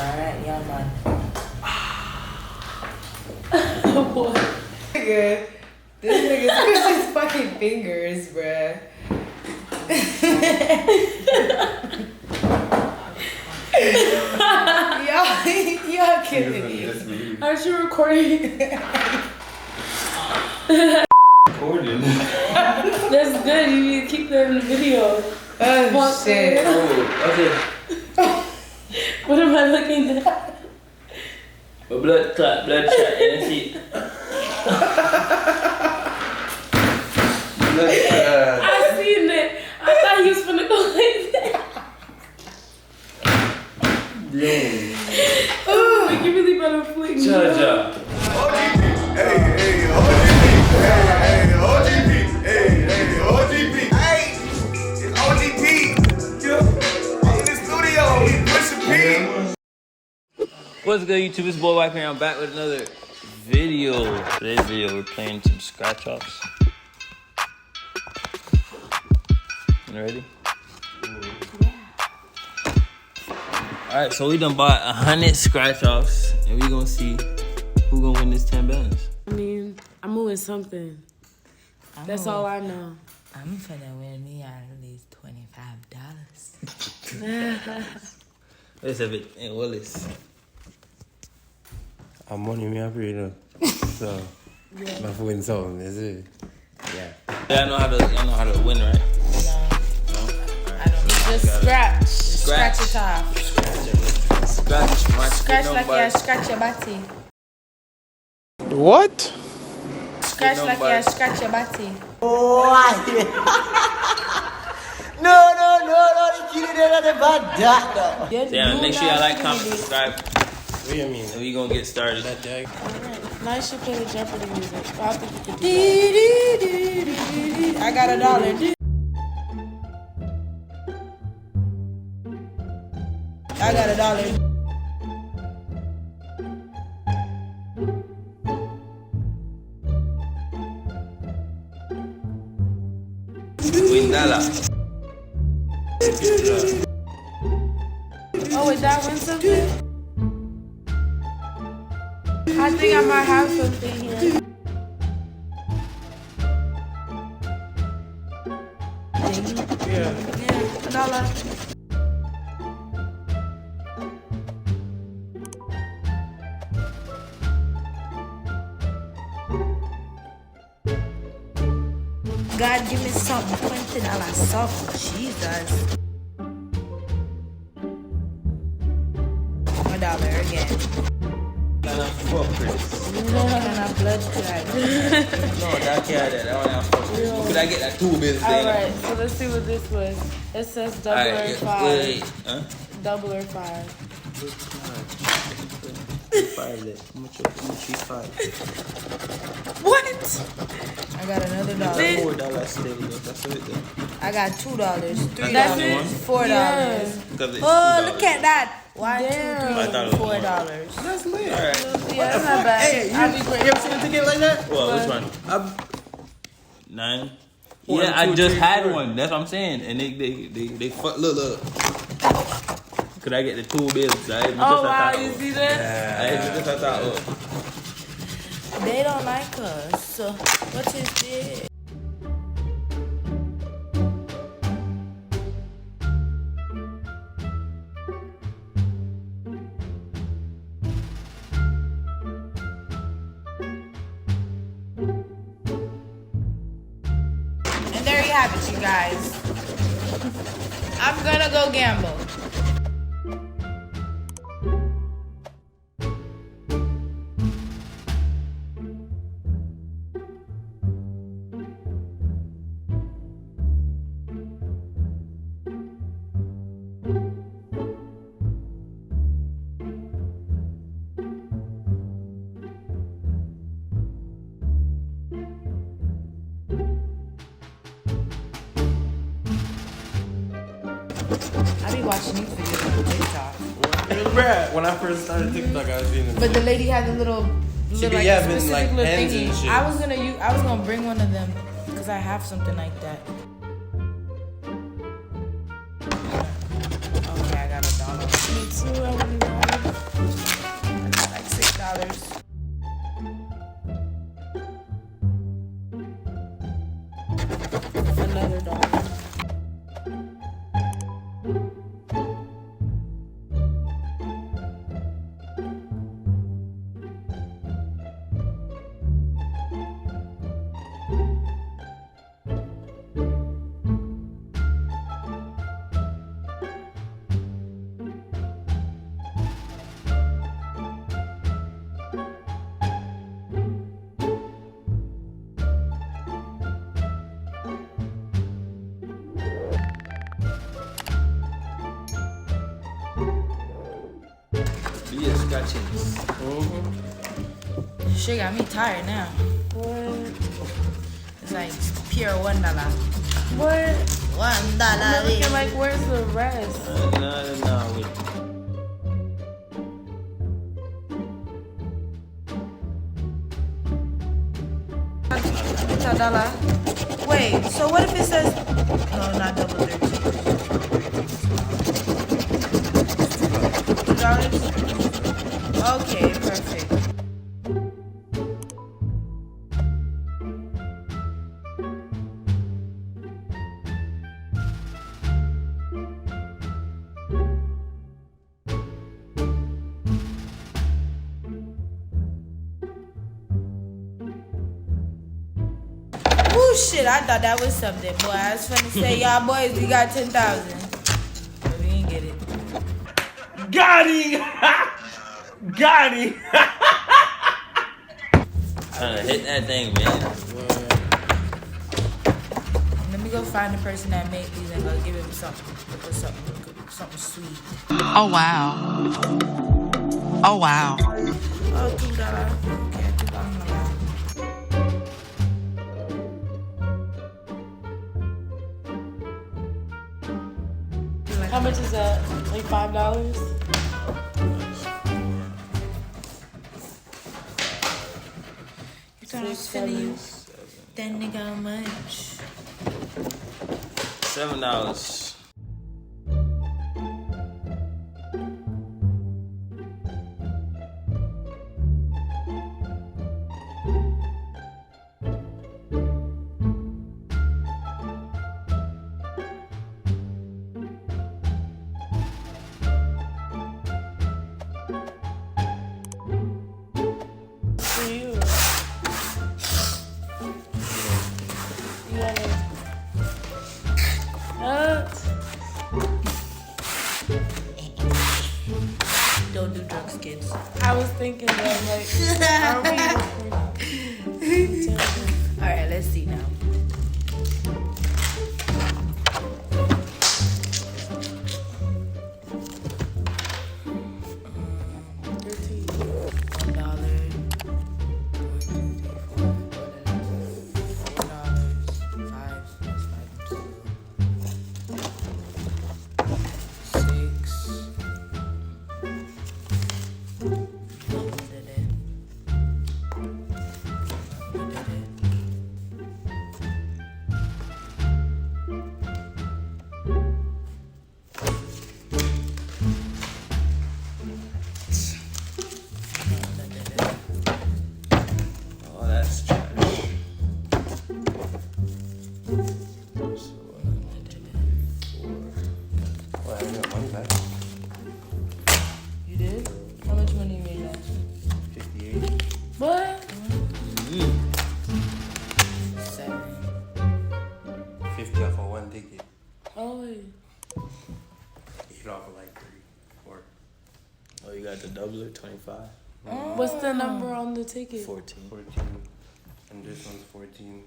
Alright, yeah, man. What? Nigga, this nigga squished his fucking fingers, bruh. y'all kidding me. Aren't you recording? Recording. That's good. You need to keep that in the video. Oh, shit. Oh, okay. What am I looking at? A blood clot, blood shot, and that's it. I seen it. I thought he was finna go like that. Oh, you really better flick me. Cha-cha. OGP, hey, OGP, hey, it's OGP. In the studio, we pushing P. What's good, YouTube? It's Boy White here. I'm back with another video. Today's video, we're playing some scratch offs. You ready? Alright, so we done bought 100 scratch offs, and we gonna see who gonna win this 10 bands. I mean, I'm moving something. That's all I know. I'm finna win me at least $25. Let's have it in Willis. I'm money me up here, so my phone sound is it? Yeah. Y'all know how to win, right? No, I don't know. Just scratch. Scratch it off. Scratch like you scratch your body. What? Scratch like you scratch your body. No, Yeah, make sure y'all like, comment, subscribe, What do you mean? and we gonna get started. That jag? Now you should play the Jeopardy music. I don't think you could do that. I got $1. I got $1. Win dollar. Oh, wait, that win something? I think I might have something here. Yeah. Yeah, $1. God, give me something. $20 something. Jesus. $1 again. Fuck Chris. And a blood clot. No, that can't that. That one ain't fuck Chris. Could I get that 2 bills there? Alright, so let's see what this was. It says double or Alright, five. wait. Huh? Double or five. 5 left. How much is 5? What? I got another $1. $4 still left. That's it then. I got $2, $3, That's it? $4. Yeah. Because it's Oh, $2. look at that. 1, 2, Damn. 3, I thought it was $4. That's lit. Alright. Yeah, that's not bad. Hey, you ever seen a ticket like that? Well, which one? 9? One, Yeah, I two, just three, had 4. one. That's what I'm saying. And they fuck. Look. Could I get the 2 bills? Oh, wow, you see that? They don't like us. So, what is this? And there you have it, you guys. I'm gonna go gamble. I be watching these videos on TikTok. When I first started TikTok, I was seeing them. But the lady had the little She be like, having specific like little pens thingy. and shit. I was gonna bring one of them because I have something like that. Okay, I got $1. Me too, I want $1. got chips. Shit got me tired now. What? It's like pure $1. What? $1. I'm looking like, where's the rest? No, wait. It's $1. Wait, so what if it says no, not double 13? $2? Okay, perfect. Ooh, shit, I thought that was something, boy. I was finna say, y'all boys, we got 10,000. But we didn't get it. Got him! Got him! Trying to hit that thing, man. Let me go find the person that made these and go give him something sweet. Oh, wow. Oh, wow. Oh, $2. Okay, $2. How much is that? Like $5? You thought I was feeling you? That nigga how much? $7. For you. You gotta. Don't do drugs, kids. I was thinking that, like, are we recording? Alright, let's see now. Oh, that's trash. Well, I got money back. You did? How much money you made that? 58. What? 50 off of one ticket. Oh, wait. 8 off of like 3, 4. Oh, you got the doubler, 25? What's the number on the ticket? 14. 14. And this one's 14.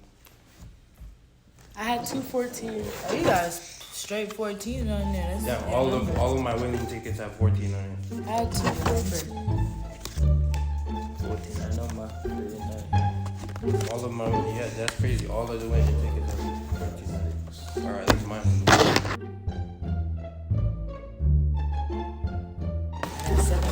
I had 214. Oh, you got straight 14 on there. That's Yeah, all of my winning tickets have 14 on it. I had 214. 14, I know my 39. All of my, yeah, that's crazy. All of the winning tickets have 14 on it. Or at least mine. That's $7.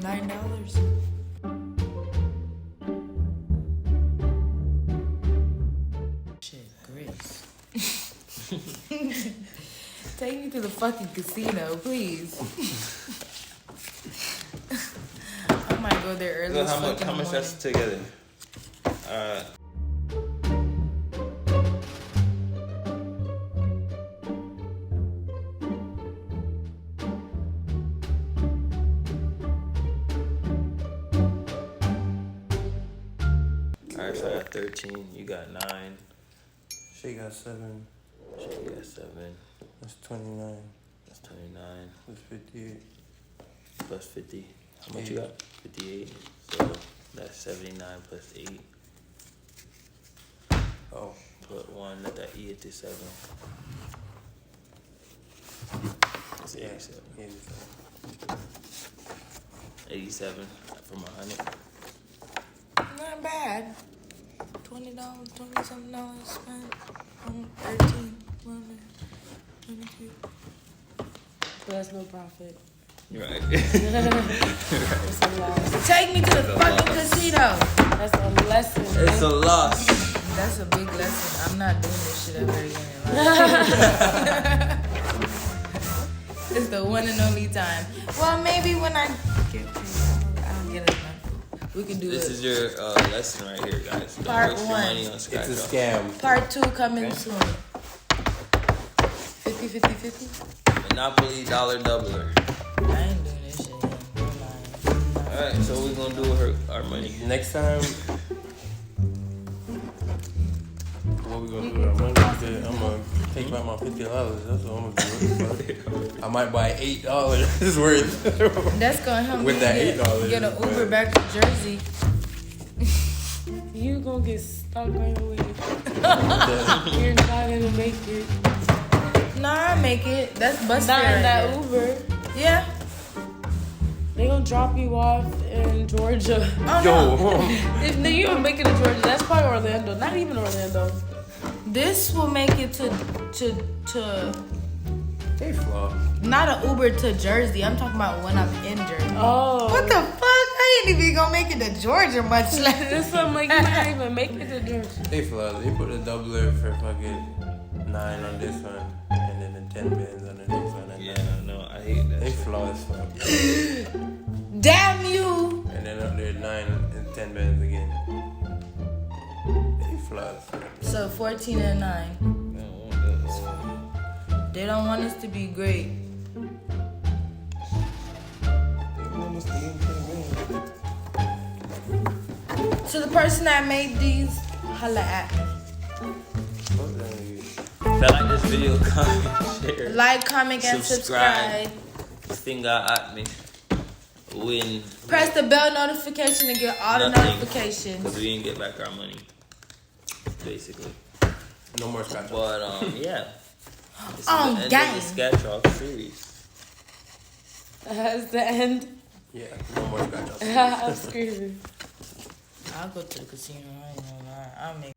$9. Shit, Grace. Take me to the fucking casino, please. I might go there early. So as how fuck much, in how the much that's together? Alright. Alright, so I got 13. You got 9. She got 7. She got 7. That's 29. That's 29. That's 58. Plus 50. How much you got? 58. So that's 79 plus 8. Oh. Put 1, let that eat it to 7. That's 87. 87 from 100. Not bad. $20, $20-something spent on 13, 22. That's no profit. You're right. It's a loss. Take me to the fucking casino. That's a lesson. It's a loss. That's a big lesson. I'm not doing this shit ever again in life. It's the one and only time. Well, maybe when I get paid, I'll get it. We can do This it. is your lesson right here, guys. Don't Part waste your 1. money on scratch It's a off. scam. Part 2 coming soon. 50, 50, 50? Monopoly dollar doubler. I ain't doing this shit again. I'm lying. Alright, so we're gonna do with our money. Next time, what we gonna do with our money? I'm gonna take back my $50. That's what I'm gonna do. I might buy $8 worth. That's gonna help With me that $8, get an but- Uber back to Jersey. You gonna get stuck on your way. You're not gonna make it. Nah, I make it. That's bus Not fare. in that right Uber. there. Yeah. They gonna drop you off in Georgia. Oh no. If no, you don't make it to Georgia, that's probably Orlando. Not even Orlando. This will make it to They flaw. not an Uber to Jersey. I'm talking about when I'm in Jersey. Oh. What the fuck? I ain't even gonna make it to Georgia much less. That's what I'm like, you might not even make it to Georgia. They flaw. They put a doubler for fucking 9 on this one, and then the 10 bands on the next one. And Yeah, no, I hate that They shit. flaw as fuck. Damn you! And then up there 9 and 10 bands again. They flaw as fuck. So 14 and 9. I don't want that. They don't want us to be great. To the person that made these, holla at me. If you like this video, comment, share. Like, comment, and Subscribe. subscribe. Finger at me. Win. Press the bell notification to get all the Nothing. notifications. Because we didn't get back our money. Basically. No more scratch. But, yeah. This is Oh, the end gang. of the sketch off series. That's the end. Yeah, no more scratch. I'm screaming. I'll go to the casino. I ain't gonna lie. I'll make